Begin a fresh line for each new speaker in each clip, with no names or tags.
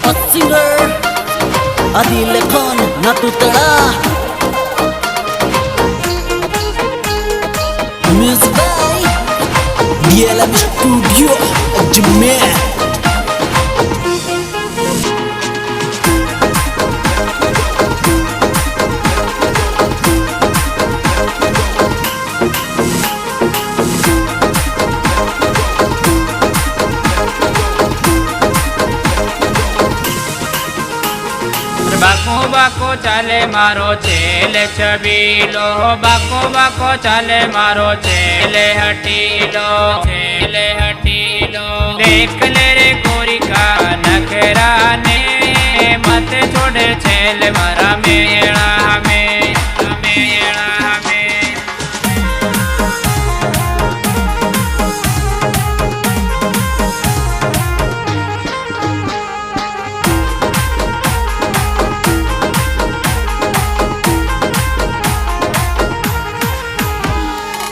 A singer Adil Khan Natutara Music by DLM Studio Ajmer
बाको बाको चाले मारो चेले छबीलो, बाको बाको चाले मारो चेले हटीलो, चेले हटीलो। देख ले रे गोरी का नखरा ने, मत छोड़े चेले मारा मेला में, मेला में।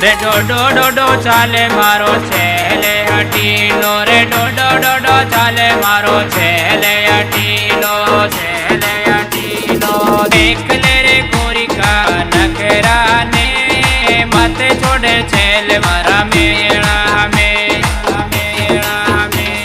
रे डोडो डोडो चाले मारो चेले हटीलो, रे डोडो डोडो चाले मारो चेले हटीलो, चेले हटीलो। देख ले रे गोरी का नखरा ने, मत छोड़े चेले मारा मेला में, मेला में।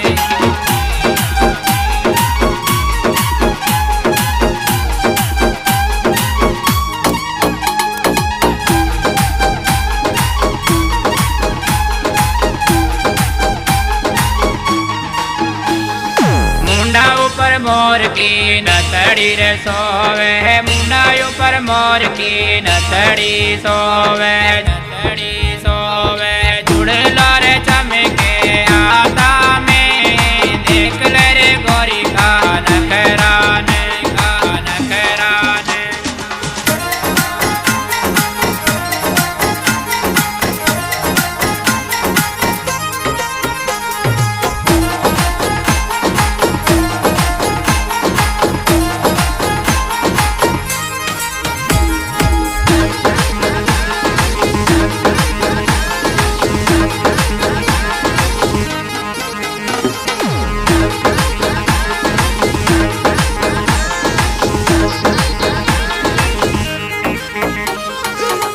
ऊपर मोर की नथड़ी रे सोवे, मुंडा ऊपर मोर की नथड़ी सोवे, नथड़ी सोवे। जुड़ला रे चमके आता में, देख ले रे गोरी का नखरा ने, का नखरा ने।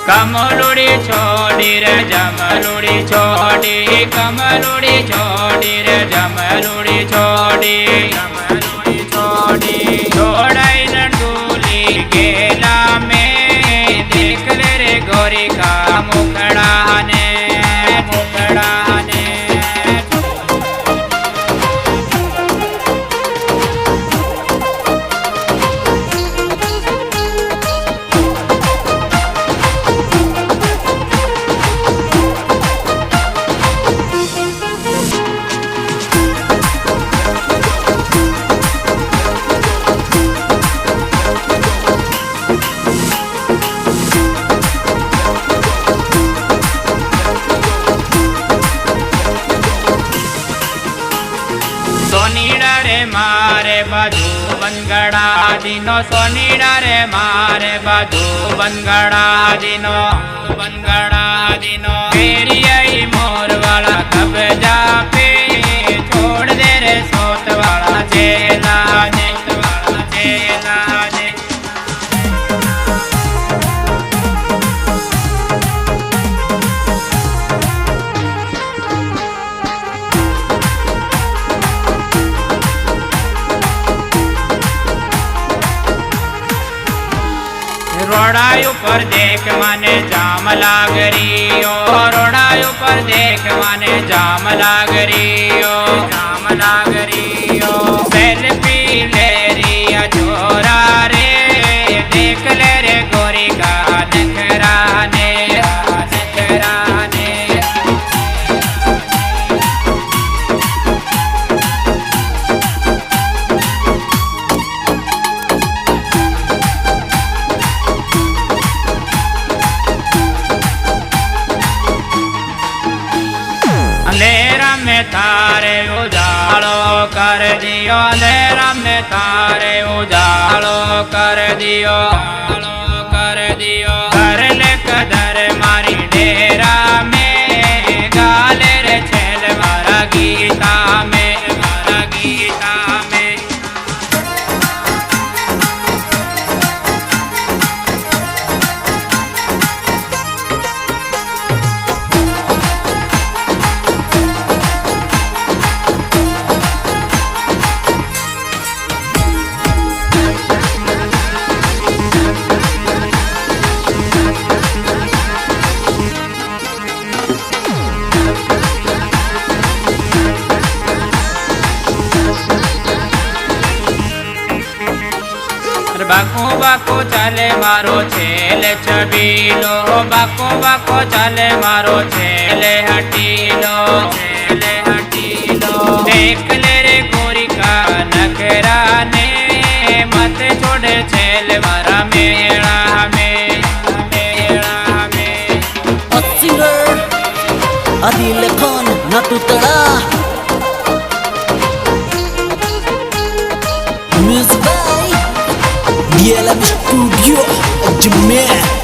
कमलुड़ी छोड़ी रे जमलुड़ी छोड़ी, कमलुड़ी छोड़ी रे जमलुड़ी छोड़ी, जमलुड़ी छोड़ी। छोड़ाई डूली गेला में, देख ले रे गोरी का मुखड़ा ने, मुखड़ा ने। सोनीड़ा रे मारे बाजू बनगड़ा दिनो, सोनीड़ा रे मारे बाजू बनगड़ा दिनो, बनगड़ा दिनो। मेरी आई मोर वाला कब्जा पे, छोड़ दे रे सोत वाला चेला ने, वाला चेला ने। रोड़ाई ऊपर देख माने जाम लाग रही हो, रोड़ाई ऊपर देख माने जाम लाग रही हो, जाम लाग रही हो। सेल्फी ले रही छोरा रे, देख ले रे गोरी का नखरा ने, नखरा ने। अंधेरा में तारे उजालो कर दियो, अंधेरा में तारे उजालो कर दियो, उजालो कर दियो। कर ले कदर मारी डेरा में, गाले रे छेल मारा गीता में, मारा गीता में। બાકો બાકો ચાલે મારો છેલે છબીલો, બાકો બાકો ચાલે મારો છેલે હટીલો, છેલે હટીલો. દેખ લે રે ગોરિકા નખરા ને, મત છોડે છેલે મારા મેળા में, મેળા में.
A singer Adil Khan Natutara. Music by DLM Studio Ajmer.